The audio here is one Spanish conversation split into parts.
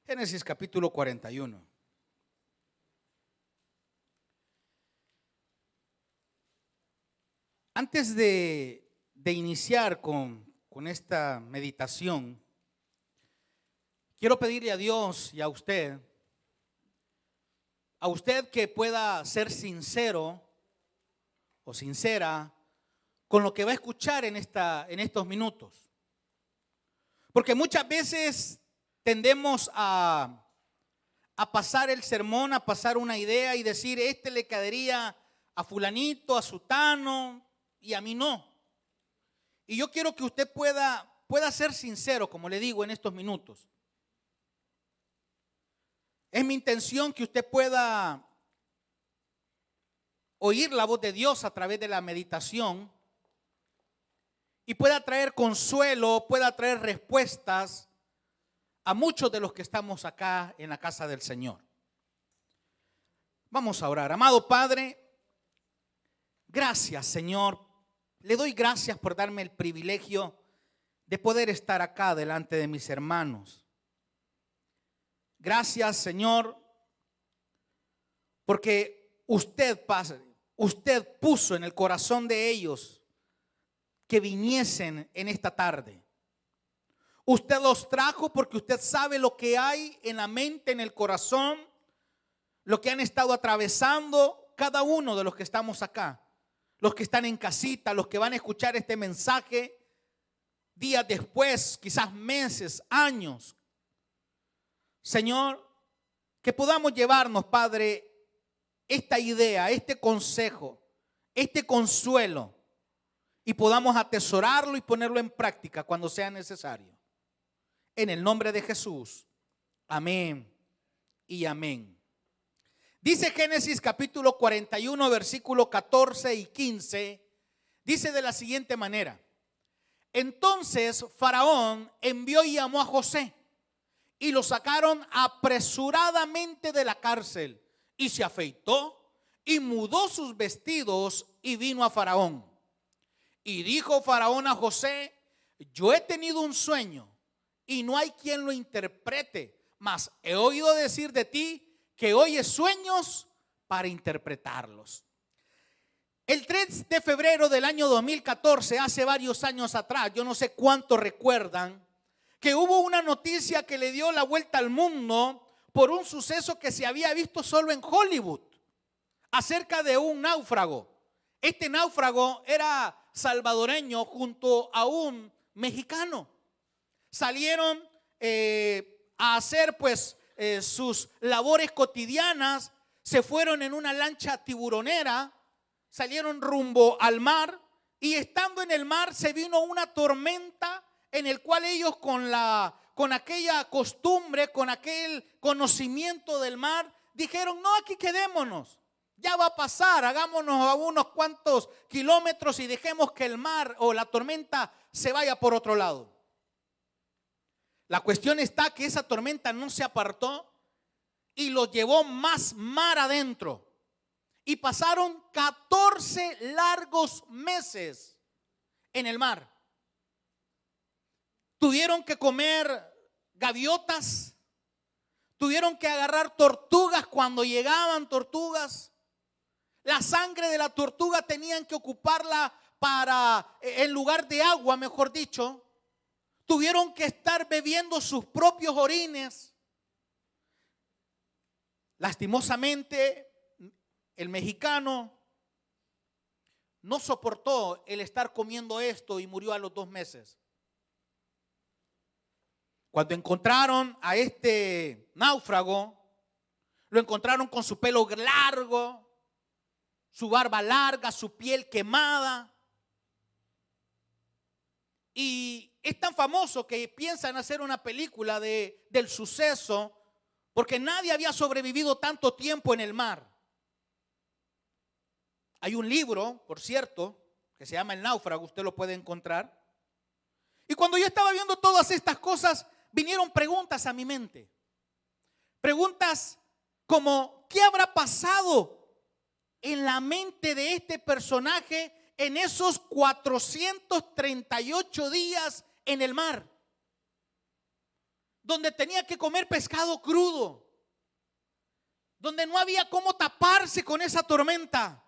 Génesis capítulo 41. Antes de iniciar con esta meditación, quiero pedirle a Dios y a usted que pueda ser sincero o sincera con lo que va a escuchar en estos minutos. Porque muchas veces tendemos a pasar el sermón, a pasar una idea y decir, este le caería a fulanito, a sutano y a mí no. Y yo quiero que usted pueda ser sincero, como le digo, en estos minutos. Es mi intención que usted pueda oír la voz de Dios a través de la meditación y pueda traer consuelo, pueda traer respuestas a muchos de los que estamos acá en la casa del Señor. Vamos a orar. Amado Padre, gracias, Señor. Le doy gracias por darme el privilegio de poder estar acá delante de mis hermanos. Gracias, Señor, porque usted puso en el corazón de ellos que viniesen en esta tarde. Usted los trajo porque usted sabe lo que hay en la mente, en el corazón, lo que han estado atravesando cada uno de los que estamos acá, los que están en casita, los que van a escuchar este mensaje días después, quizás meses, años. Señor, que podamos llevarnos, Padre, esta idea, este consejo, este consuelo y podamos atesorarlo y ponerlo en práctica cuando sea necesario. En el nombre de Jesús. Amén y amén. Dice Génesis capítulo 41, versículo 14 y 15. Dice de la siguiente manera. Entonces Faraón envió y llamó a José y lo sacaron apresuradamente de la cárcel y se afeitó y mudó sus vestidos y vino a Faraón. Y dijo Faraón a José, yo he tenido un sueño y no hay quien lo interprete, mas he oído decir de ti que oyes sueños para interpretarlos. El 3 de febrero del año 2014, hace varios años atrás, yo no sé cuántos recuerdan, que hubo una noticia que le dio la vuelta al mundo por un suceso que se había visto solo en Hollywood, acerca de un náufrago. Este náufrago era salvadoreño junto a un mexicano. Salieron a hacer sus labores cotidianas, se fueron en una lancha tiburonera, salieron rumbo al mar y estando en el mar se vino una tormenta en el cual ellos con aquella costumbre, con aquel conocimiento del mar, dijeron, no, aquí quedémonos, ya va a pasar, hagámonos a unos cuantos kilómetros y dejemos que el mar o la tormenta se vaya por otro lado. La cuestión está que esa tormenta no se apartó y los llevó más mar adentro. Y pasaron 14 largos meses en el mar. Tuvieron que comer gaviotas, tuvieron que agarrar tortugas cuando llegaban tortugas. La sangre de la tortuga tenían que ocuparla en lugar de agua, mejor dicho. Tuvieron que estar bebiendo sus propios orines. Lastimosamente, el mexicano no soportó el estar comiendo esto y murió a los 2 meses. Cuando encontraron a este náufrago, lo encontraron con su pelo largo, su barba larga, su piel quemada. Y es tan famoso que piensan hacer una película del suceso porque nadie había sobrevivido tanto tiempo en el mar. Hay un libro, por cierto, que se llama El náufrago, usted lo puede encontrar. Y cuando yo estaba viendo todas estas cosas, vinieron preguntas a mi mente. Preguntas como, ¿qué habrá pasado en la mente de este personaje en esos 438 días en el mar? donde tenía que comer pescado crudo, donde no había cómo taparse con esa tormenta.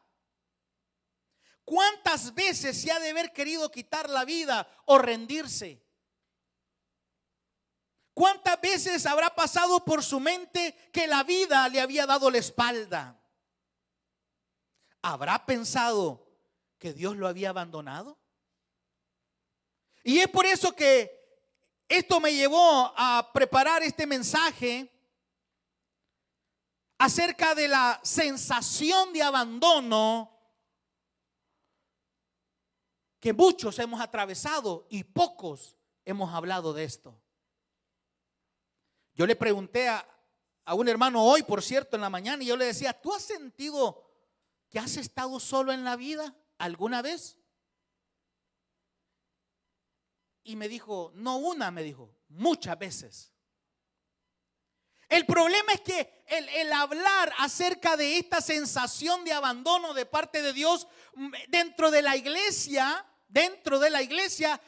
¿Cuántas veces se ha de haber querido quitar la vida o rendirse? ¿Cuántas veces habrá pasado por su mente que la vida le había dado la espalda? ¿Habrá pensado que Dios lo había abandonado? Y es por eso que esto me llevó a preparar este mensaje acerca de la sensación de abandono que muchos hemos atravesado y pocos hemos hablado de esto. Yo le pregunté a un hermano hoy, por cierto, en la mañana, y yo le decía, ¿tú has sentido que has estado solo en la vida alguna vez? Y me dijo, no una, me dijo, muchas veces. El problema es que el hablar acerca de esta sensación de abandono de parte de Dios dentro de la iglesia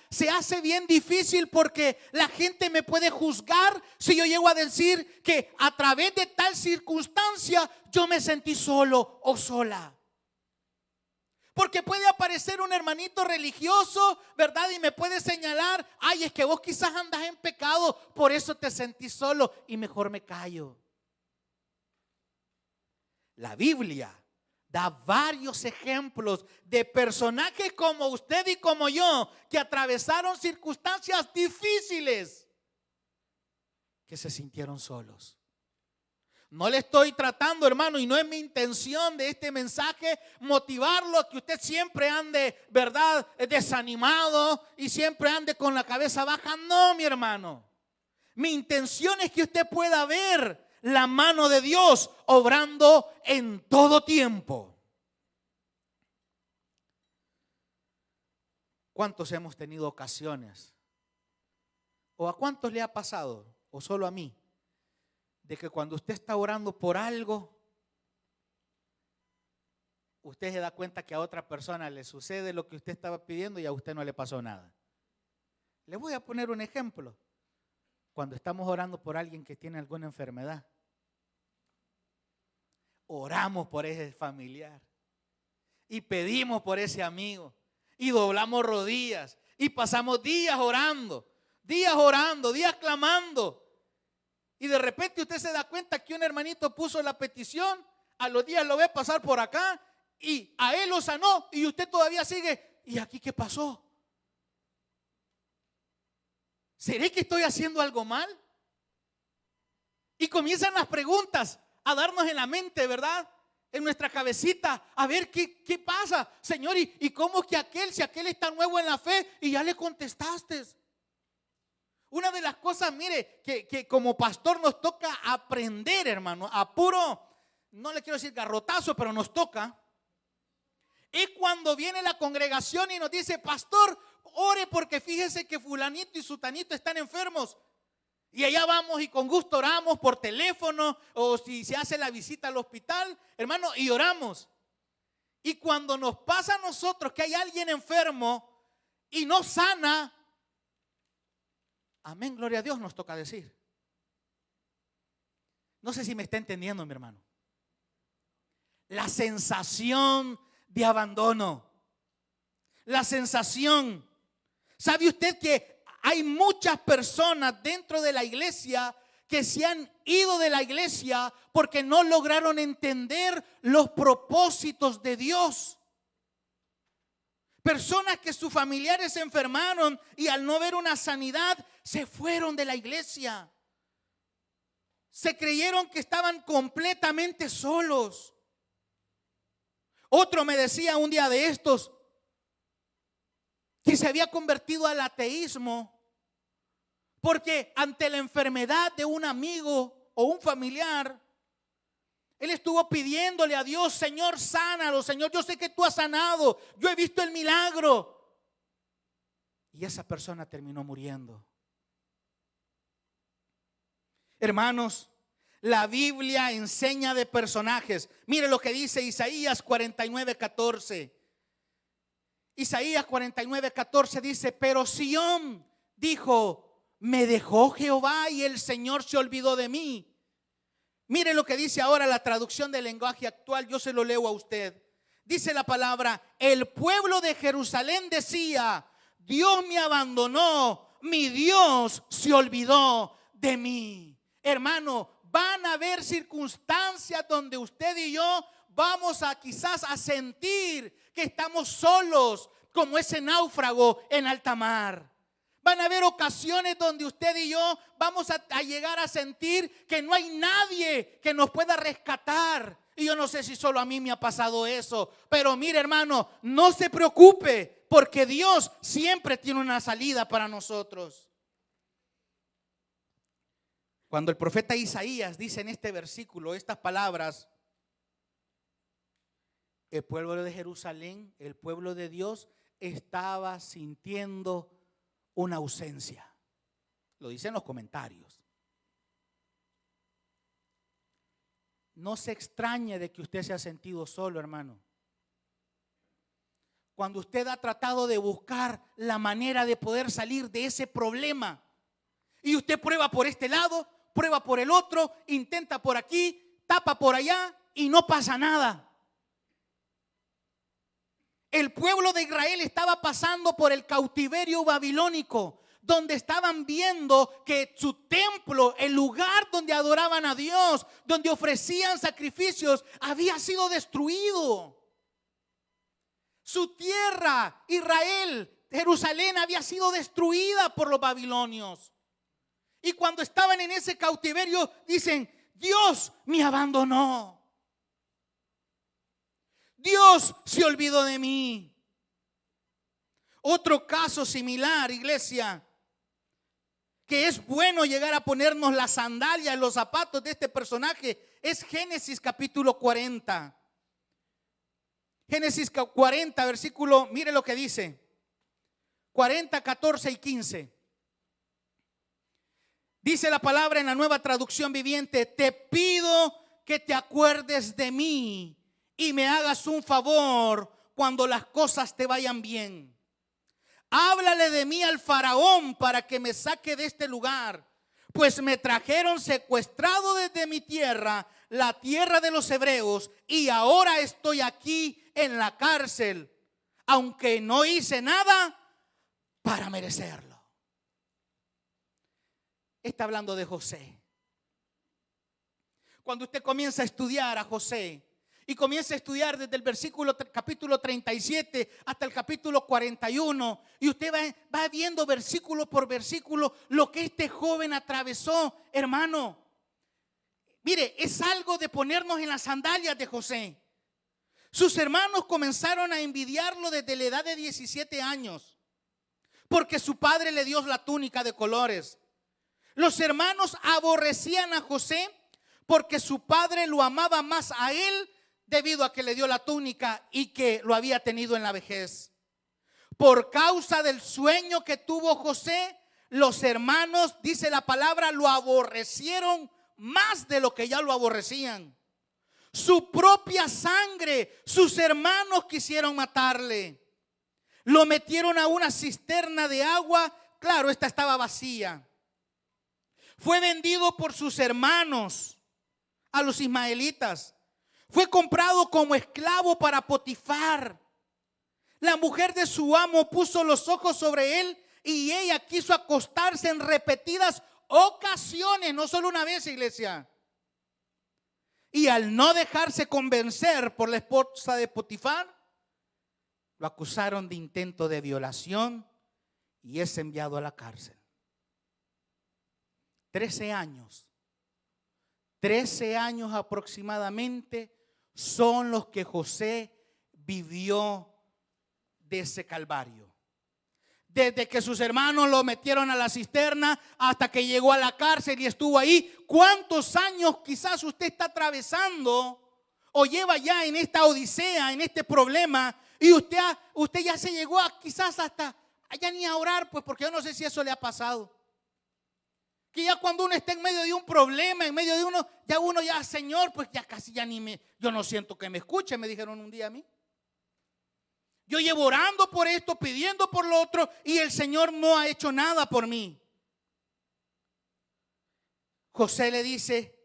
se hace bien difícil, porque la gente me puede juzgar si yo llego a decir que a través de tal circunstancia yo me sentí solo o sola. Porque puede aparecer un hermanito religioso, ¿verdad? Y me puede señalar, ay, es que vos quizás andas en pecado, por eso te sentís solo y mejor me callo. La Biblia da varios ejemplos de personajes como usted y como yo, que atravesaron circunstancias difíciles, que se sintieron solos. No le estoy tratando, hermano, y no es mi intención de este mensaje motivarlo a que usted siempre ande, ¿verdad?, desanimado y siempre ande con la cabeza baja. No, mi hermano. Mi intención es que usted pueda ver la mano de Dios obrando en todo tiempo. ¿Cuántos hemos tenido ocasiones? ¿O a cuántos le ha pasado? ¿O solo a mí? De que cuando usted está orando por algo, usted se da cuenta que a otra persona le sucede lo que usted estaba pidiendo y a usted no le pasó nada. Le voy a poner un ejemplo. Cuando estamos orando por alguien que tiene alguna enfermedad, oramos por ese familiar y pedimos por ese amigo y doblamos rodillas y pasamos días orando, días clamando. Y de repente usted se da cuenta que un hermanito puso la petición, a los días lo ve pasar por acá y a él lo sanó, y usted todavía sigue. ¿Y aquí qué pasó? ¿Seré que estoy haciendo algo mal? Y comienzan las preguntas a darnos en la mente, ¿verdad? En nuestra cabecita, a ver qué pasa, Señor, y cómo que si aquel está nuevo en la fe y ya le contestaste. Una de las cosas, mire, que como pastor nos toca aprender, hermano, a puro, no le quiero decir garrotazo, pero nos toca, es cuando viene la congregación y nos dice, pastor, ore porque fíjese que fulanito y sutanito están enfermos. Y allá vamos y con gusto oramos por teléfono, o si se hace la visita al hospital, hermano, y oramos. Y cuando nos pasa a nosotros que hay alguien enfermo y no sana, amén, gloria a Dios, nos toca decir. No sé si me está entendiendo, mi hermano. La sensación de abandono. La sensación. ¿Sabe usted que hay muchas personas dentro de la iglesia que se han ido de la iglesia porque no lograron entender los propósitos de Dios? Personas que sus familiares se enfermaron y al no ver una sanidad se fueron de la iglesia. Se creyeron que estaban completamente solos. Otro me decía un día de estos que se había convertido al ateísmo porque ante la enfermedad de un amigo o un familiar, él estuvo pidiéndole a Dios, Señor, sánalo, Señor, yo sé que tú has sanado, yo he visto el milagro. Y esa persona terminó muriendo. Hermanos, la Biblia enseña de personajes. Mire lo que dice Isaías 49:14. Isaías 49:14 dice, pero Sión dijo, me dejó Jehová y el Señor se olvidó de mí. Mire lo que dice ahora la traducción del lenguaje actual, yo se lo leo a usted. Dice la palabra: el pueblo de Jerusalén decía, Dios me abandonó, mi Dios se olvidó de mí. Hermano, van a haber circunstancias donde usted y yo vamos a quizás a sentir que estamos solos, como ese náufrago en alta mar. Van a haber ocasiones donde usted y yo vamos a llegar a sentir que no hay nadie que nos pueda rescatar. Y yo no sé si solo a mí me ha pasado eso, pero mire, hermano, no se preocupe, porque Dios siempre tiene una salida para nosotros. Cuando el profeta Isaías dice en este versículo estas palabras, el pueblo de Jerusalén, el pueblo de Dios, estaba sintiendo una ausencia. Lo dice en los comentarios. No se extrañe de que usted se ha sentido solo, hermano. Cuando usted ha tratado de buscar la manera de poder salir de ese problema y usted prueba por este lado, prueba por el otro, intenta por aquí, tapa por allá y no pasa nada. El pueblo de Israel estaba pasando por el cautiverio babilónico, donde estaban viendo que su templo, el lugar donde adoraban a Dios, donde ofrecían sacrificios, había sido destruido. Su tierra, Israel, Jerusalén, había sido destruida por los babilonios. Y cuando estaban en ese cautiverio, dicen, Dios me abandonó. Dios se olvidó de mí. Otro caso similar, iglesia, que es bueno llegar a ponernos las sandalias, los zapatos de este personaje, es Génesis capítulo 40. Génesis 40, versículo, mire lo que dice, 40, 14 y 15. Dice la palabra en la Nueva Traducción Viviente: te pido que te acuerdes de mí y me hagas un favor cuando las cosas te vayan bien. Háblale de mí al faraón para que me saque de este lugar, pues me trajeron secuestrado desde mi tierra, la tierra de los hebreos, y ahora estoy aquí en la cárcel, aunque no hice nada para merecerlo. Está hablando de José. Cuando usted comienza a estudiar a José y comienza a estudiar desde el capítulo 37 hasta el capítulo 41, y usted va viendo versículo por versículo lo que este joven atravesó, hermano, mire, es algo de ponernos en las sandalias de José. Sus hermanos comenzaron a envidiarlo desde la edad de 17 años, porque su padre le dio la túnica de colores. Los hermanos aborrecían a José porque su padre lo amaba más a él debido a que le dio la túnica y que lo había tenido en la vejez. Por causa del sueño que tuvo José, los hermanos, dice la palabra, lo aborrecieron más de lo que ya lo aborrecían. Su propia sangre, sus hermanos quisieron matarle. Lo metieron a una cisterna de agua, claro, esta estaba vacía. Fue vendido por sus hermanos a los ismaelitas. Fue comprado como esclavo para Potifar. La mujer de su amo puso los ojos sobre él y ella quiso acostarse en repetidas ocasiones, no solo una vez, iglesia. Y al no dejarse convencer por la esposa de Potifar, lo acusaron de intento de violación y es enviado a la cárcel. 13 años aproximadamente son los que José vivió de ese calvario. Desde que sus hermanos lo metieron a la cisterna hasta que llegó a la cárcel y estuvo ahí. ¿Cuántos años quizás usted está atravesando o lleva ya en esta odisea, en este problema? Y usted ya se llegó a quizás hasta allá ni a orar, pues, porque yo no sé si eso le ha pasado. Que ya cuando uno está en medio de un problema, en medio de uno ya, Señor, pues ya casi ya yo no siento que me escuche, me dijeron un día a mí. Yo llevo orando por esto, pidiendo por lo otro, y el Señor no ha hecho nada por mí. José le dice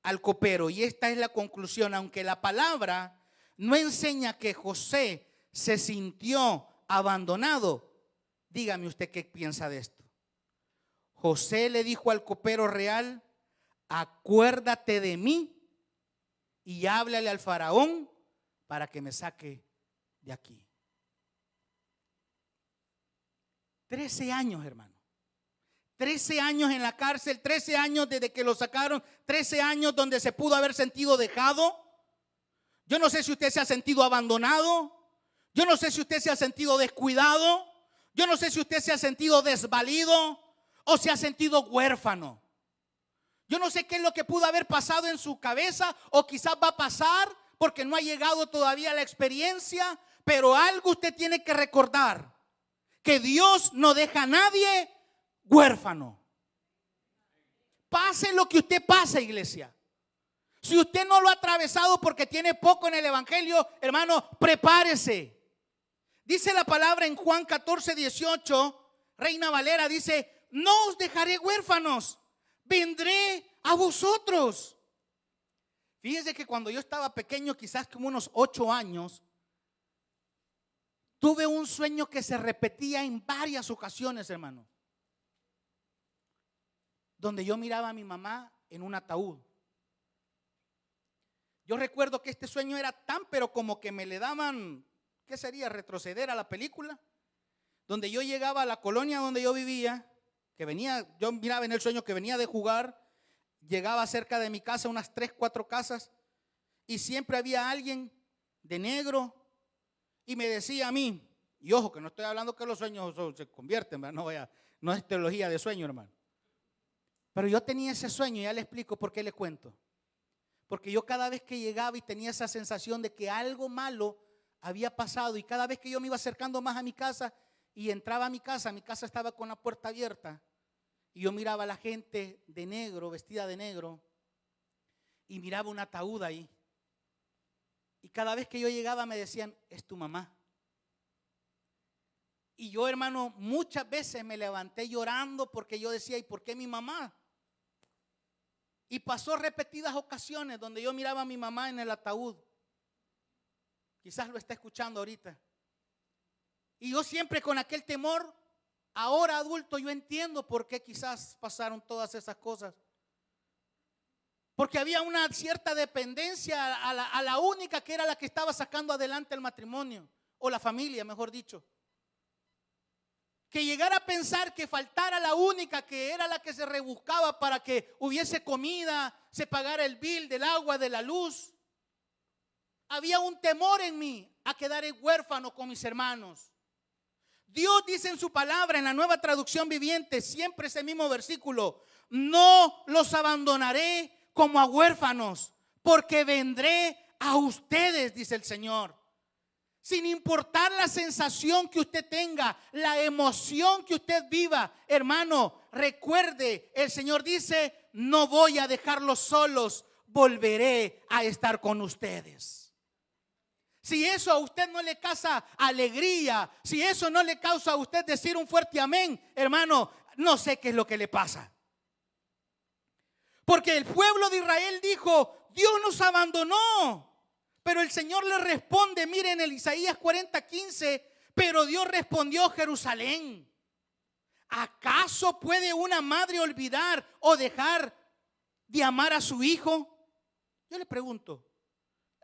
al copero, y esta es la conclusión, aunque la palabra no enseña que José se sintió abandonado, dígame usted qué piensa de esto. José le dijo al copero real: acuérdate de mí y háblale al faraón para que me saque de aquí. 13 años, hermano. 13 años en la cárcel, 13 años desde que lo sacaron, 13 años donde se pudo haber sentido dejado. Yo no sé si usted se ha sentido abandonado. Yo no sé si usted se ha sentido descuidado. Yo no sé si usted se ha sentido desvalido o se ha sentido huérfano. Yo no sé qué es lo que pudo haber pasado en su cabeza o quizás va a pasar porque no ha llegado todavía la experiencia, pero algo usted tiene que recordar, que Dios no deja a nadie huérfano. Pase lo que usted pase, iglesia. Si usted no lo ha atravesado porque tiene poco en el evangelio, hermano, prepárese. Dice la palabra en Juan 14:18, Reina Valera, dice: no os dejaré huérfanos, vendré a vosotros. Fíjense que cuando yo estaba pequeño, quizás como unos 8 años, tuve un sueño que se repetía en varias ocasiones, hermano, donde yo miraba a mi mamá en un ataúd. Yo recuerdo que este sueño era tan, pero como que me le daban, ¿qué sería? Retroceder a la película, donde yo llegaba a la colonia donde yo vivía, que venía, yo miraba en el sueño que venía de jugar, llegaba cerca de mi casa, unas 3, 4 casas, y siempre había alguien de negro, y me decía a mí, y ojo que no estoy hablando que los sueños se convierten, ¿verdad? No es teología de sueño, hermano. Pero yo tenía ese sueño, y ya le explico por qué le cuento. Porque yo cada vez que llegaba y tenía esa sensación de que algo malo había pasado, y cada vez que yo me iba acercando más a mi casa y entraba a mi casa estaba con la puerta abierta, y yo miraba a la gente de negro, vestida de negro, y miraba un ataúd ahí. Y cada vez que yo llegaba me decían: es tu mamá. Y yo, hermano, muchas veces me levanté llorando porque yo decía: ¿y por qué mi mamá? Y pasó repetidas ocasiones donde yo miraba a mi mamá en el ataúd. Quizás lo está escuchando ahorita. Y yo siempre con aquel temor, ahora adulto, yo entiendo por qué quizás pasaron todas esas cosas. Porque había una cierta dependencia a la única que era la que estaba sacando adelante el matrimonio, o la familia, mejor dicho. Que llegara a pensar que faltara la única que era la que se rebuscaba para que hubiese comida, se pagara el bill del agua, de la luz. Había un temor en mí a quedar huérfano con mis hermanos. Dios dice en su palabra, en la Nueva Traducción Viviente, siempre ese mismo versículo: no los abandonaré como a huérfanos, porque vendré a ustedes, dice el Señor. Sin importar la sensación que usted tenga, la emoción que usted viva, hermano, recuerde, el Señor dice: no voy a dejarlos solos, volveré a estar con ustedes. Si eso a usted no le causa alegría, si eso no le causa a usted decir un fuerte amén, hermano, no sé qué es lo que le pasa. Porque el pueblo de Israel dijo: Dios nos abandonó. Pero el Señor le responde, miren en Isaías 40:15, pero Dios respondió a Jerusalén: ¿acaso puede una madre olvidar o dejar de amar a su hijo? Yo le pregunto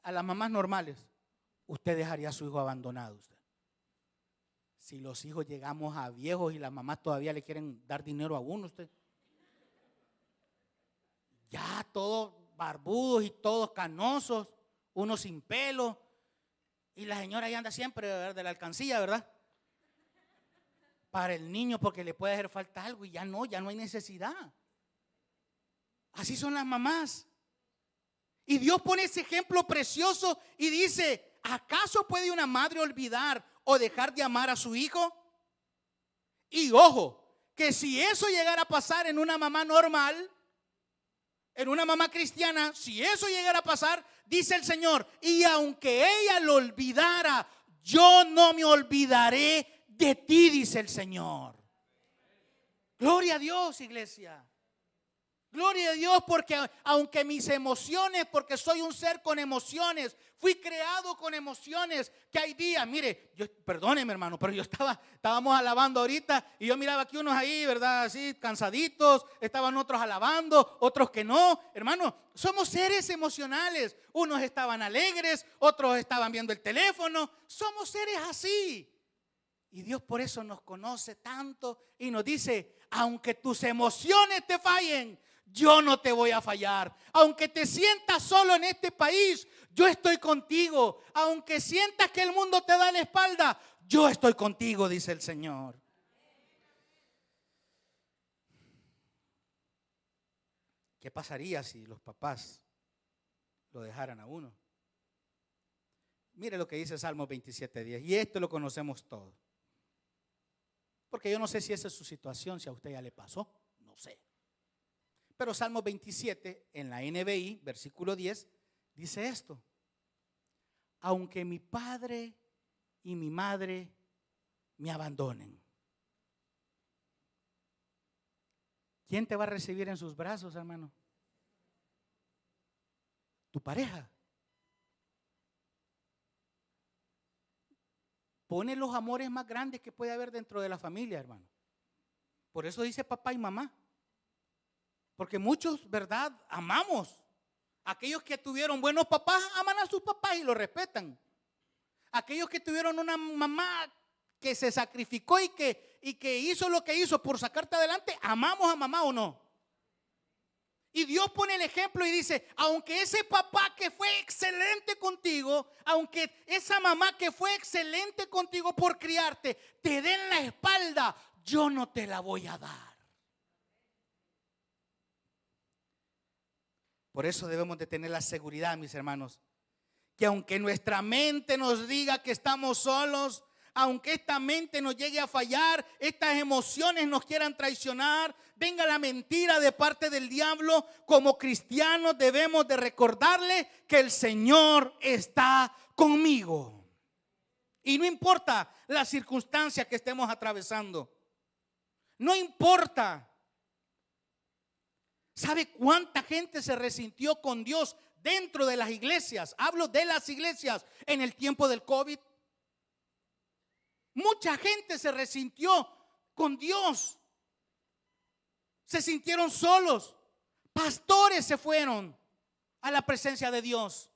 a las mamás normales: ¿usted dejaría a su hijo abandonado? Usted, si los hijos llegamos a viejos y las mamás todavía le quieren dar dinero a uno, usted, ya todos barbudos y todos canosos, uno sin pelo, y la señora ahí anda siempre, ¿verdad?, de la alcancía, ¿verdad?, para el niño porque le puede hacer falta algo, y ya no hay necesidad. Así son las mamás. Y Dios pone ese ejemplo precioso y dice: ¿acaso puede una madre olvidar o dejar de amar a su hijo? Y ojo, que si eso llegara a pasar en una mamá normal, en una mamá cristiana, si eso llegara a pasar, dice el Señor: y aunque ella lo olvidara, yo no me olvidaré de ti, dice el Señor. Gloria a Dios, iglesia. Gloria a Dios, porque aunque mis emociones, porque soy un ser con emociones, fui creado con emociones, que hay días, mire, perdóneme hermano, pero estábamos alabando ahorita y yo miraba aquí unos ahí, ¿verdad? Así cansaditos, estaban otros alabando, otros que no. Hermano, somos seres emocionales, unos estaban alegres, otros estaban viendo el teléfono, somos seres así. Y Dios por eso nos conoce tanto y nos dice, aunque tus emociones te fallen, yo no te voy a fallar. Aunque te sientas solo en este país, yo estoy contigo. Aunque sientas que el mundo te da la espalda, yo estoy contigo, dice el Señor. ¿Qué pasaría si los papás lo dejaran a uno? Mire lo que dice Salmo 27:10. Y esto lo conocemos todos. Porque yo no sé si esa es su situación, si a usted ya le pasó, no sé. Pero Salmo 27 en la NBI, versículo 10, dice esto: aunque mi padre y mi madre me abandonen, ¿quién te va a recibir en sus brazos, hermano? Tu pareja. Pone los amores más grandes que puede haber dentro de la familia, hermano. Por eso dice papá y mamá. Porque muchos, ¿verdad? Amamos. Aquellos que tuvieron buenos papás aman a sus papás y lo respetan. Aquellos que tuvieron una mamá que se sacrificó y que hizo lo que hizo por sacarte adelante, amamos a mamá o no. Y Dios pone el ejemplo y dice, aunque ese papá que fue excelente contigo, aunque esa mamá que fue excelente contigo por criarte, te den la espalda, yo no te la voy a dar. Por eso debemos de tener la seguridad, mis hermanos, que aunque nuestra mente nos diga que estamos solos, aunque esta mente nos llegue a fallar, estas emociones nos quieran traicionar, venga la mentira de parte del diablo, como cristianos debemos de recordarle que el Señor está conmigo. Y no importa la circunstancia que estemos atravesando, no importa. ¿Sabe cuánta gente se resintió con Dios dentro de las iglesias? Hablo de las iglesias en el tiempo del COVID. Mucha gente se resintió con Dios. Se sintieron solos. Pastores se fueron a la presencia de Dios.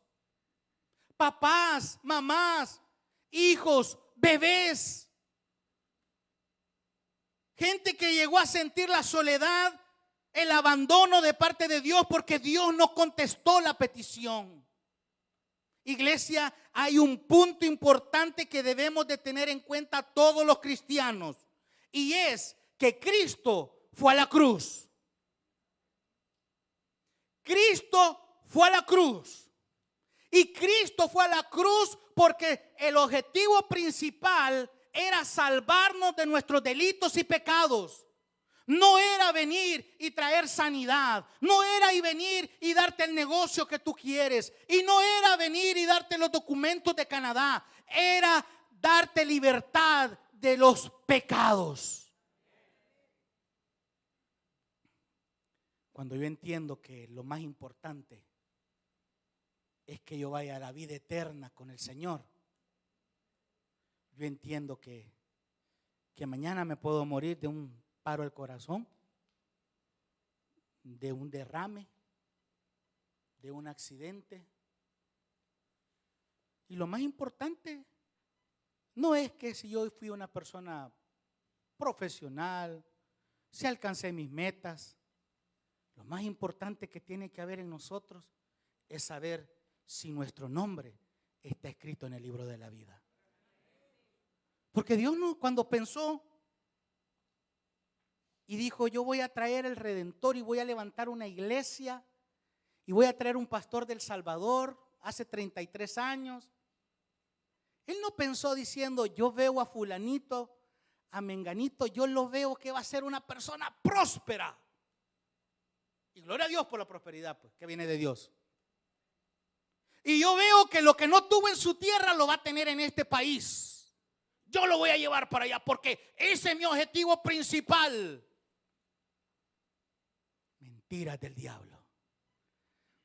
Papás, mamás, hijos, bebés. Gente que llegó a sentir la soledad, el abandono de parte de Dios porque Dios no contestó la petición. Iglesia, hay un punto importante que debemos de tener en cuenta todos los cristianos, y es que Cristo fue a la cruz. Cristo fue a la cruz. Y Cristo fue a la cruz porque el objetivo principal era salvarnos de nuestros delitos y pecados. No era venir y traer sanidad. No era y venir y darte el negocio que tú quieres. Y no era venir y darte los documentos de Canadá. Era darte libertad de los pecados. Cuando yo entiendo que lo más importante es que yo vaya a la vida eterna con el Señor, yo entiendo que mañana me puedo morir de un paro al corazón, de un derrame, de un accidente. Y lo más importante no es que si yo fui una persona profesional, si alcancé mis metas. Lo más importante que tiene que haber en nosotros es saber si nuestro nombre está escrito en el libro de la vida. Porque Dios no, cuando pensó y dijo, yo voy a traer el Redentor y voy a levantar una iglesia y voy a traer un pastor del Salvador hace 33 años. Él no pensó diciendo, yo veo a fulanito, a menganito, yo lo veo que va a ser una persona próspera. Y gloria a Dios por la prosperidad, pues, que viene de Dios. Y yo veo que lo que no tuvo en su tierra lo va a tener en este país. Yo lo voy a llevar para allá porque ese es mi objetivo principal. mentiras del diablo.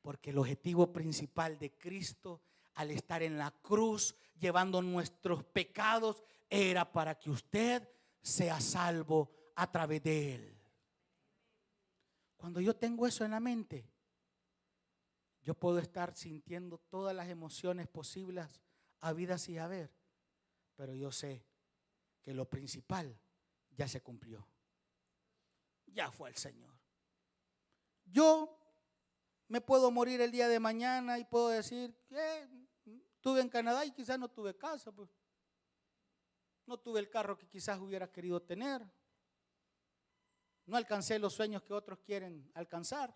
Porque el objetivo principal de Cristo al estar en la cruz llevando nuestros pecados era para que usted sea salvo a través de Él. Cuando yo tengo eso en la mente, yo puedo estar sintiendo todas las emociones posibles, habidas y haber, pero yo sé que lo principal ya se cumplió. Ya fue el Señor. Yo me puedo morir el día de mañana y puedo decir que estuve en Canadá y quizás no tuve casa, pues. No tuve el carro que quizás hubiera querido tener. No alcancé los sueños que otros quieren alcanzar.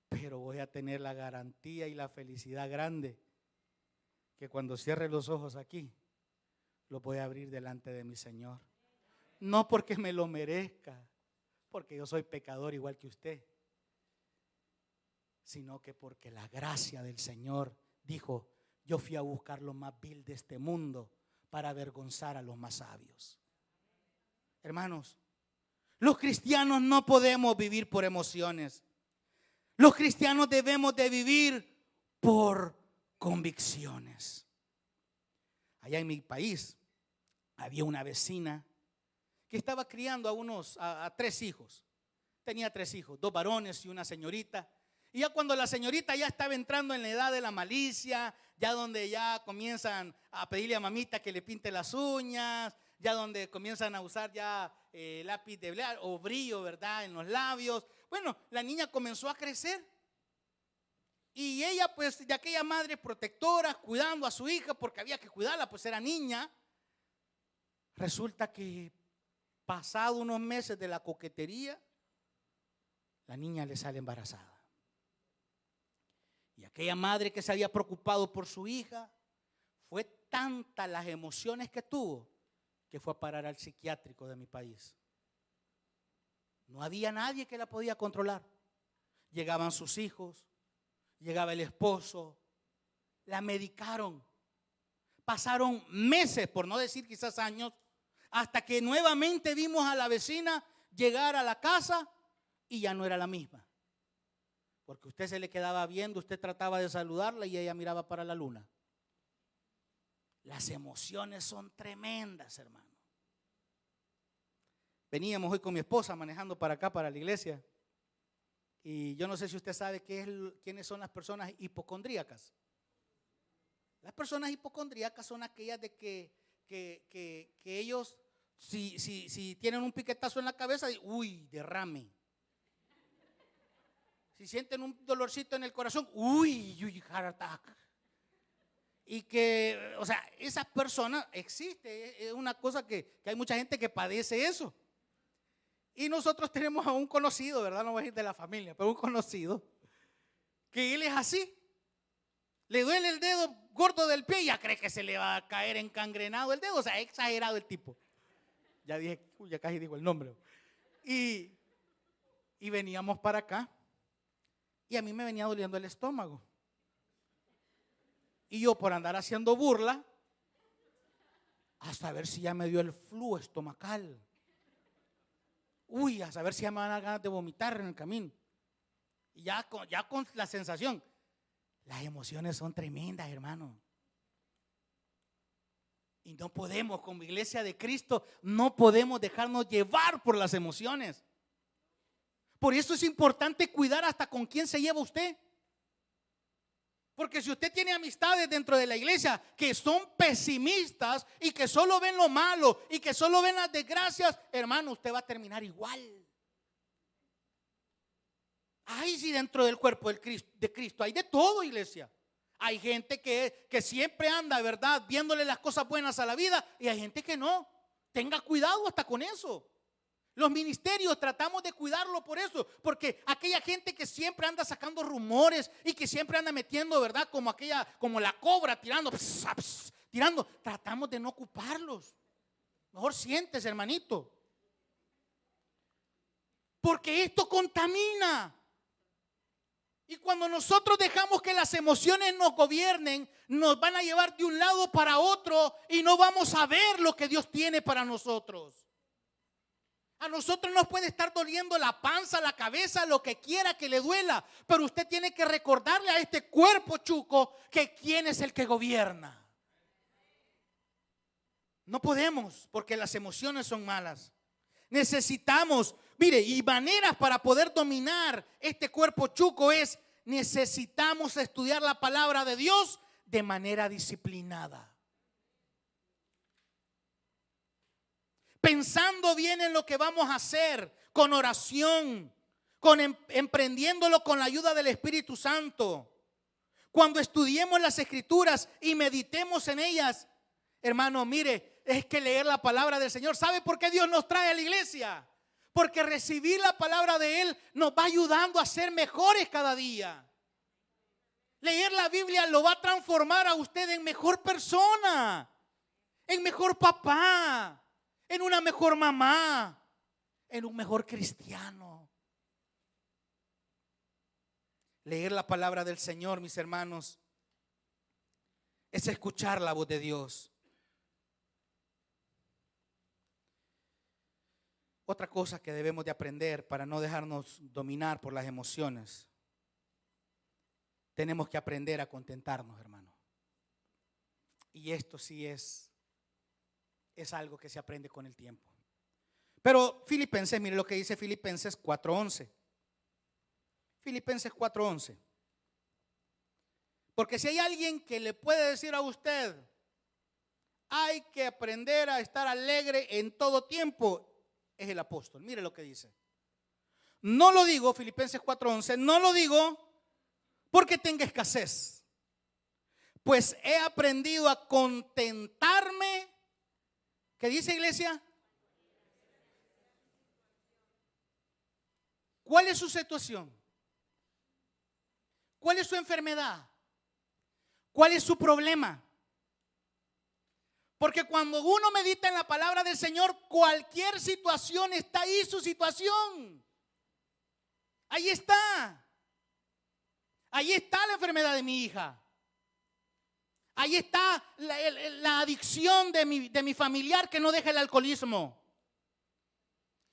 Pero voy a tener la garantía y la felicidad grande que cuando cierre los ojos aquí, los voy a abrir delante de mi Señor. No porque me lo merezca, porque yo soy pecador igual que usted, sino que porque la gracia del Señor dijo: yo fui a buscar lo más vil de este mundo para avergonzar a los más sabios. Hermanos, los cristianos no podemos vivir por emociones. Los cristianos debemos de vivir por convicciones. Allá en mi país había una vecina que estaba criando a 3 hijos. Tenía 3 hijos, 2 varones y una señorita. Y ya cuando la señorita ya estaba entrando en la edad de la malicia, ya donde ya comienzan a pedirle a mamita que le pinte las uñas, ya donde comienzan a usar ya lápiz de brillar o brillo, ¿verdad?, en los labios. Bueno, la niña comenzó a crecer. Y ella, pues, de aquella madre protectora, cuidando a su hija, porque había que cuidarla, pues era niña. Resulta que pasado unos meses de la coquetería, la niña le sale embarazada. Y aquella madre que se había preocupado por su hija, fue tantas las emociones que tuvo, que fue a parar al psiquiátrico de mi país. No había nadie que la podía controlar. Llegaban sus hijos, llegaba el esposo, la medicaron. Pasaron meses, por no decir quizás años, hasta que nuevamente vimos a la vecina llegar a la casa y ya no era la misma. Porque usted se le quedaba viendo, usted trataba de saludarla y ella miraba para la luna. Las emociones son tremendas, hermano. Veníamos hoy con mi esposa manejando para acá, para la iglesia. Y yo no sé si usted sabe quiénes son las personas hipocondríacas. Las personas hipocondríacas son aquellas de que ellos, si tienen un piquetazo en la cabeza, uy, derrame. Si sienten un dolorcito en el corazón, uy, heart attack. Y que, o sea, esas personas existe, es una cosa que hay mucha gente que padece eso. Y nosotros tenemos a un conocido, ¿verdad? No voy a decir de la familia, pero un conocido, que él es así. Le duele el dedo gordo del pie y ya cree que se le va a caer encangrenado el dedo. O sea, exagerado el tipo. Ya dije, ya casi digo el nombre. Y veníamos para acá. Y a mí me venía doliendo el estómago. Y yo, por andar haciendo burla, hasta ver si ya me dio el flu estomacal. Uy, a saber si ya me van a dar ganas de vomitar en el camino. Y ya con la sensación. Las emociones son tremendas, hermano. Y no podemos, como iglesia de Cristo, no podemos dejarnos llevar por las emociones. Por eso es importante cuidar hasta con quién se lleva usted. Porque si usted tiene amistades dentro de la iglesia que son pesimistas y que solo ven lo malo y que solo ven las desgracias, hermano, usted va a terminar igual. Ay, sí, dentro del cuerpo de Cristo hay de todo, iglesia. Hay gente que siempre anda, ¿verdad?, viéndole las cosas buenas a la vida, y hay gente que no. Tenga cuidado hasta con eso. Los ministerios tratamos de cuidarlo por eso, porque aquella gente que siempre anda sacando rumores y que siempre anda metiendo, ¿verdad?, como la cobra tirando, tratamos de no ocuparlos. Mejor siéntese, hermanito, porque esto contamina. Y cuando nosotros dejamos que las emociones nos gobiernen, nos van a llevar de un lado para otro y no vamos a ver lo que Dios tiene para nosotros. A nosotros nos puede estar doliendo la panza, la cabeza, lo que quiera que le duela, pero usted tiene que recordarle a este cuerpo chuco que quién es el que gobierna. No podemos, porque las emociones son malas. Necesitamos, mire, y maneras para poder dominar este cuerpo chuco es: necesitamos estudiar la palabra de Dios de manera disciplinada, pensando bien en lo que vamos a hacer, con oración, emprendiéndolo con la ayuda del Espíritu Santo. Cuando estudiemos las Escrituras y meditemos en ellas, hermano, mire, es que leer la palabra del Señor. ¿Sabe por qué Dios nos trae a la iglesia? Porque recibir la palabra de Él nos va ayudando a ser mejores cada día. Leer la Biblia lo va a transformar a usted en mejor persona, en mejor papá, en una mejor mamá, en un mejor cristiano. Leer la palabra del Señor, mis hermanos, es escuchar la voz de Dios. Otra cosa que debemos de aprender para no dejarnos dominar por las emociones: tenemos que aprender a contentarnos, hermano. Y esto sí es algo que se aprende con el tiempo. Pero Filipenses, mire lo que dice Filipenses 4:11. Filipenses 4:11. Porque si hay alguien que le puede decir a usted: hay que aprender a estar alegre en todo tiempo, es el apóstol. Mire lo que dice. No lo digo, Filipenses 4:11, no lo digo porque tenga escasez, pues he aprendido a contentarme. ¿Qué dice, iglesia? ¿Cuál es su situación? ¿Cuál es su enfermedad? ¿Cuál es su problema? Porque cuando uno medita en la palabra del Señor, cualquier situación está ahí, su situación. Ahí está. Ahí está la enfermedad de mi hija. Ahí está la adicción de mi familiar que no deja el alcoholismo.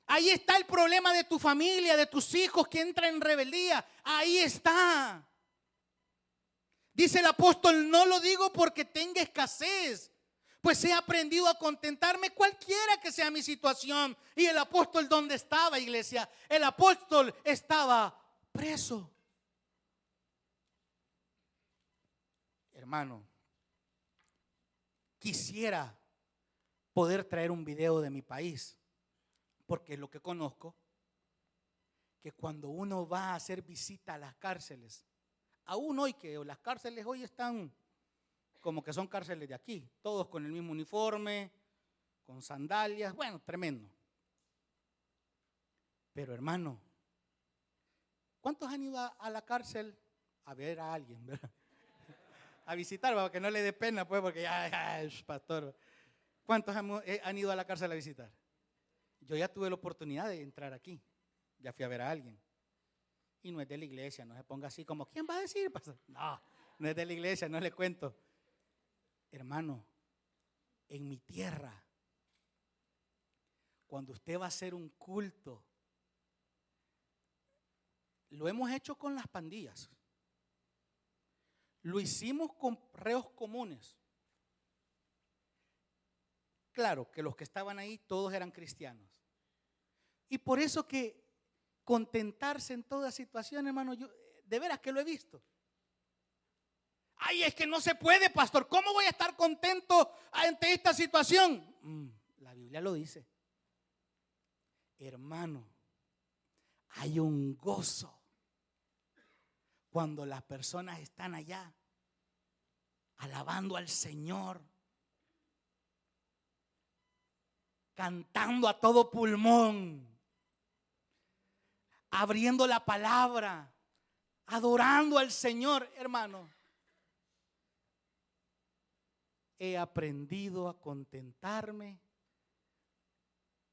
Ahí está el problema de tu familia, de tus hijos que entran en rebeldía. Ahí está. Dice el apóstol: no lo digo porque tenga escasez, pues he aprendido a contentarme cualquiera que sea mi situación. Y el apóstol, ¿dónde estaba, iglesia? El apóstol estaba preso. Hermano, quisiera poder traer un video de mi país, porque es lo que conozco, que cuando uno va a hacer visita a las cárceles, aún hoy que las cárceles hoy están como que son cárceles de aquí, todos con el mismo uniforme, con sandalias, bueno, tremendo. Pero hermano, ¿cuántos han ido a la cárcel a ver a alguien, verdad? A visitar, para que no le dé pena, pues, porque ya pastor. ¿Cuántos han ido a la cárcel a visitar? Yo ya tuve la oportunidad de entrar aquí, ya fui a ver a alguien. Y no es de la iglesia, no se ponga así como, ¿quién va a decir, pastor? No, no es de la iglesia, no le cuento. Hermano, en mi tierra, cuando usted va a hacer un culto, lo hemos hecho con las pandillas, lo hicimos con reos comunes. Claro que los que estaban ahí todos eran cristianos. Y por eso que contentarse en toda situación, hermano, yo de veras que lo he visto. Ay, es que no se puede, pastor. ¿Cómo voy a estar contento ante esta situación? La Biblia lo dice. Hermano, hay un gozo cuando las personas están allá alabando al Señor, cantando a todo pulmón, abriendo la palabra, adorando al Señor. Hermano, he aprendido a contentarme.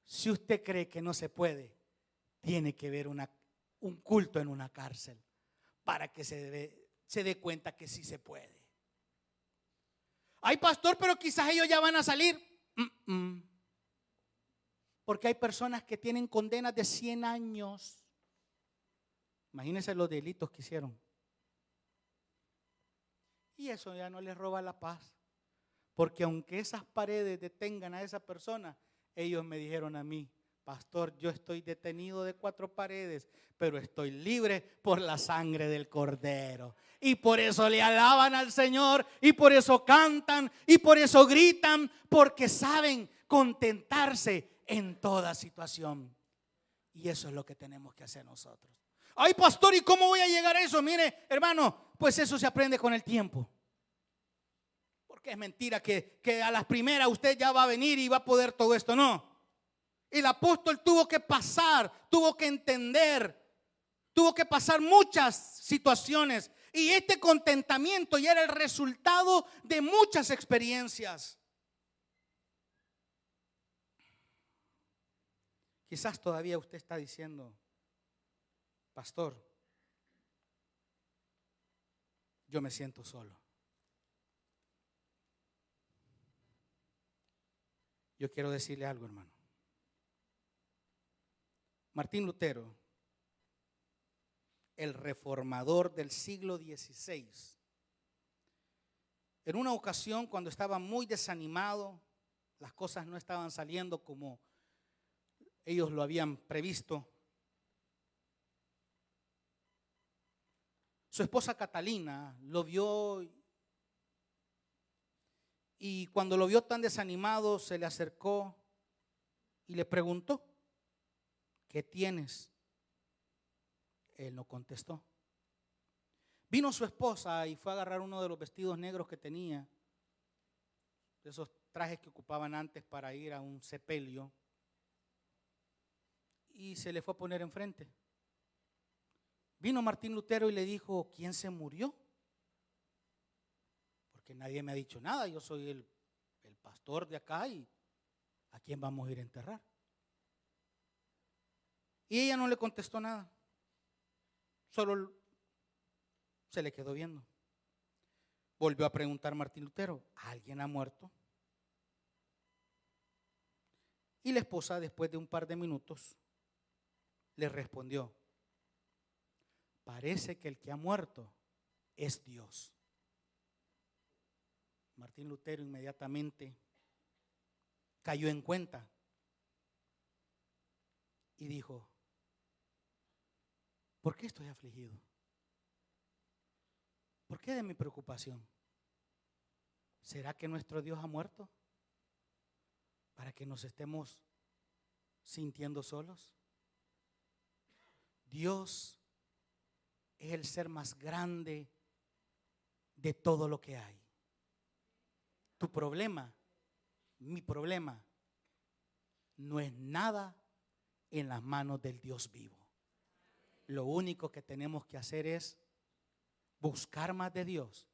Si usted cree que no se puede, tiene que ver un culto en una cárcel para que se dé cuenta que sí se puede. Ay, pastor, pero quizás ellos ya van a salir. Porque hay personas que tienen condenas de 100 años. Imagínense los delitos que hicieron. Y eso ya no les roba la paz. Porque aunque esas paredes detengan a esa persona, ellos me dijeron a mí: pastor, yo estoy detenido de 4 paredes, pero estoy libre por la sangre del Cordero. Y por eso le alaban al Señor, y por eso cantan, y por eso gritan, porque saben contentarse en toda situación. Y eso es lo que tenemos que hacer nosotros. Ay, pastor, ¿y cómo voy a llegar a eso? Mire, hermano, pues eso se aprende con el tiempo. Porque es mentira que a las primeras usted ya va a venir y va a poder todo esto. No. El apóstol tuvo que pasar, tuvo que entender, tuvo que pasar muchas situaciones. Y este contentamiento ya era el resultado de muchas experiencias. Quizás todavía usted está diciendo: pastor, yo me siento solo. Yo quiero decirle algo, hermano. Martín Lutero, el reformador del siglo XVI, en una ocasión, cuando estaba muy desanimado, las cosas no estaban saliendo como ellos lo habían previsto, su esposa Catalina lo vio, y cuando lo vio tan desanimado, se le acercó y le preguntó: ¿qué tienes? Él no contestó. Vino su esposa y fue a agarrar uno de los vestidos negros que tenía, de esos trajes que ocupaban antes para ir a un sepelio, y se le fue a poner enfrente. Vino Martín Lutero y le dijo: ¿quién se murió? Porque nadie me ha dicho nada, yo soy el pastor de acá, y ¿a quién vamos a ir a enterrar? Y ella no le contestó nada, solo se le quedó viendo. Volvió a preguntar Martín Lutero: ¿alguien ha muerto? Y la esposa, después de un par de minutos, le respondió: parece que el que ha muerto es Dios. Martín Lutero inmediatamente cayó en cuenta y dijo: ¿por qué estoy afligido? ¿Por qué de mi preocupación? ¿Será que nuestro Dios ha muerto para que nos estemos sintiendo solos? Dios es el ser más grande de todo lo que hay. Tu problema, mi problema, no es nada en las manos del Dios vivo. Lo único que tenemos que hacer es buscar más de Dios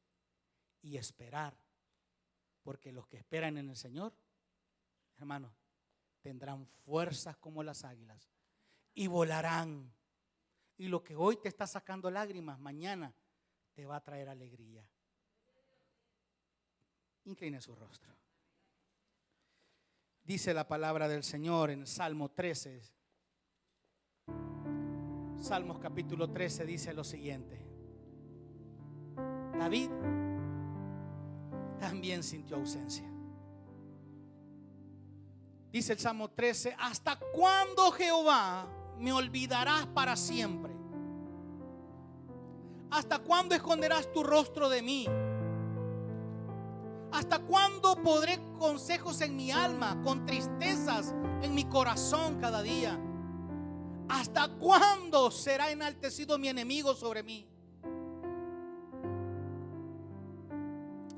y esperar, porque los que esperan en el Señor, hermanos, tendrán fuerzas como las águilas y volarán. Y lo que hoy te está sacando lágrimas, mañana te va a traer alegría. Incline su rostro. Dice la palabra del Señor en Salmo 13. Salmos capítulo 13 dice lo siguiente: David también sintió ausencia. Dice el Salmo 13: ¿hasta cuándo, Jehová, me olvidarás para siempre? ¿Hasta cuándo esconderás tu rostro de mí? ¿Hasta cuándo podré consejos en mi alma, con tristezas en mi corazón cada día? ¿Hasta cuándo será enaltecido mi enemigo sobre mí?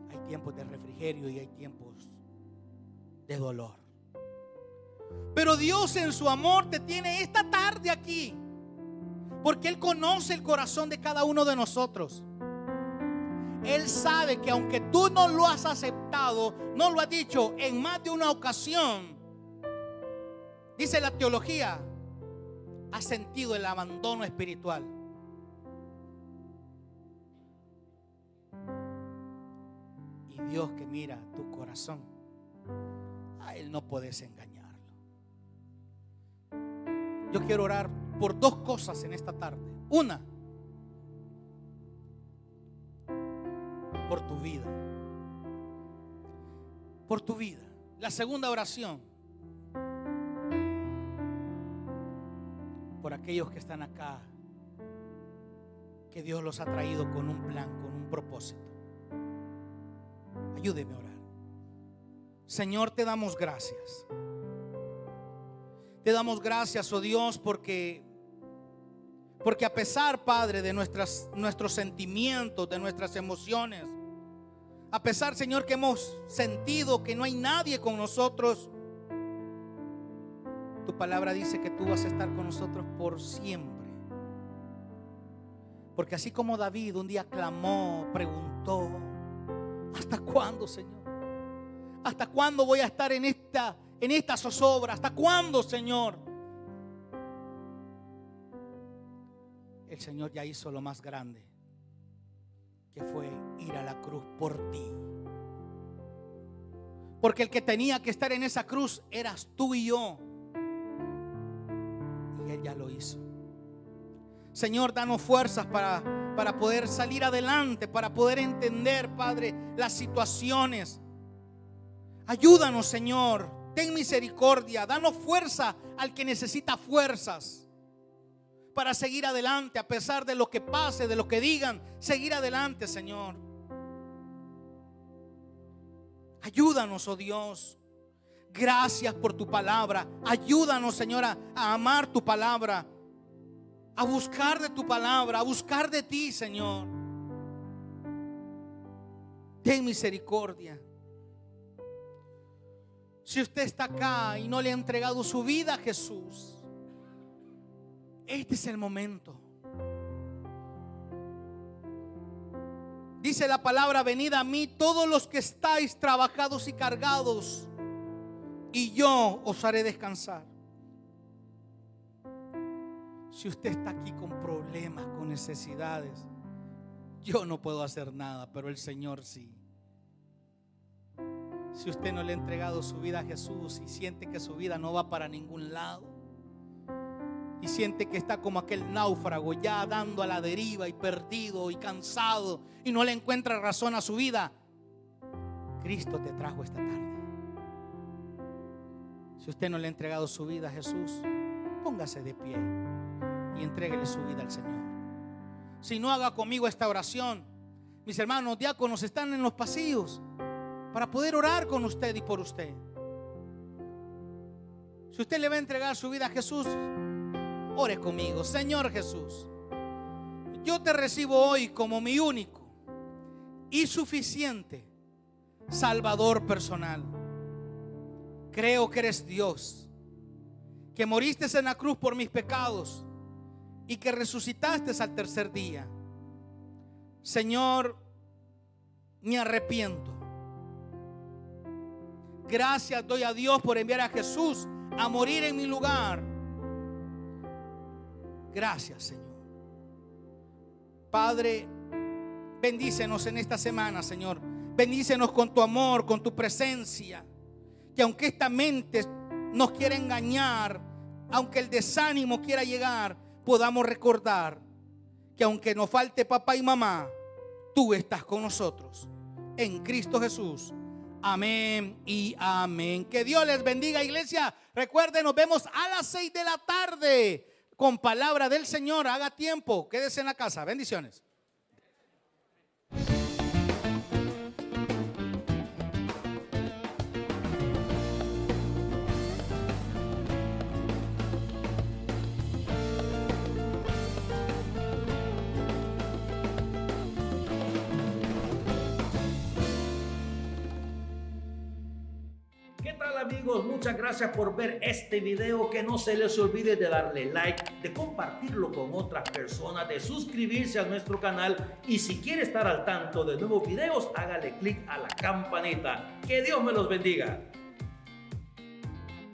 Hay tiempos de refrigerio y hay tiempos de dolor. Pero Dios en su amor te tiene esta tarde aquí, porque Él conoce el corazón de cada uno de nosotros. Él sabe que aunque tú no lo has aceptado, no lo has dicho en más de una ocasión, dice la teología, has sentido el abandono espiritual. Y Dios, que mira tu corazón, a Él no puedes engañarlo. yo quiero orar por dos cosas en esta tarde. Una, por tu vida. Por tu vida. La segunda oración, por aquellos que están acá, que Dios los ha traído con un plan, con un propósito. Ayúdeme a orar. Señor, te damos gracias. Te damos gracias, oh Dios, porque a pesar, Padre, de nuestros sentimientos, de nuestras emociones, a pesar, Señor, que hemos sentido que no hay nadie con nosotros, tu palabra dice que tú vas a estar con nosotros por siempre. Porque así como David un día clamó, preguntó: ¿hasta cuándo, Señor? ¿Hasta cuándo voy a estar en esta zozobra? ¿Hasta cuándo, Señor? El Señor ya hizo lo más grande, que fue ir a la cruz por ti. Porque el que tenía que estar en esa cruz eras tú y yo. Y Él ya lo hizo. Señor, danos fuerzas para poder salir adelante, para poder entender, Padre, las situaciones. Ayúdanos, Señor. Ten misericordia. Danos fuerza al que necesita fuerzas para seguir adelante, a pesar de lo que pase, de lo que digan. Seguir adelante, Señor. Ayúdanos, oh Dios. Gracias por tu palabra. Ayúdanos, Señor, a amar tu palabra, a buscar de tu palabra, a buscar de ti, Señor. Ten misericordia. Si usted está acá y no le ha entregado su vida a Jesús, este es el momento. Dice la palabra: venid a mí todos los que estáis trabajados y cargados, y yo os haré descansar. Si usted está aquí con problemas, con necesidades, yo no puedo hacer nada, pero el Señor sí. Si usted no le ha entregado su vida a Jesús y siente que su vida no va para ningún lado, y siente que está como aquel náufrago, ya dando a la deriva y perdido y cansado, y no le encuentra razón a su vida, Cristo te trajo esta tarde. Si usted no le ha entregado su vida a Jesús, póngase de pie y entréguele su vida al Señor. Si no, haga conmigo esta oración. Mis hermanos diáconos están en los pasillos para poder orar con usted y por usted. Si usted le va a entregar su vida a Jesús, ore conmigo. Señor Jesús, yo te recibo hoy como mi único y suficiente Salvador personal. Creo que eres Dios, que moriste en la cruz por mis pecados y que resucitaste al tercer día. Señor, me arrepiento. Gracias doy a Dios por enviar a Jesús a morir en mi lugar. Gracias, Señor. Padre, bendícenos en esta semana, Señor. Bendícenos con tu amor, con tu presencia. Que aunque esta mente nos quiera engañar, aunque el desánimo quiera llegar, podamos recordar que aunque nos falte papá y mamá, tú estás con nosotros. En Cristo Jesús. Amén y amén. Que Dios les bendiga, iglesia. Recuerden, nos vemos a las 6 de la tarde con palabra del Señor. Haga tiempo, quédese en la casa. Bendiciones. ¿Qué tal, amigos? Muchas gracias por ver este video. Que no se les olvide de darle like, de compartirlo con otras personas, de suscribirse a nuestro canal, y si quiere estar al tanto de nuevos videos, hágale clic a la campanita. Que Dios me los bendiga.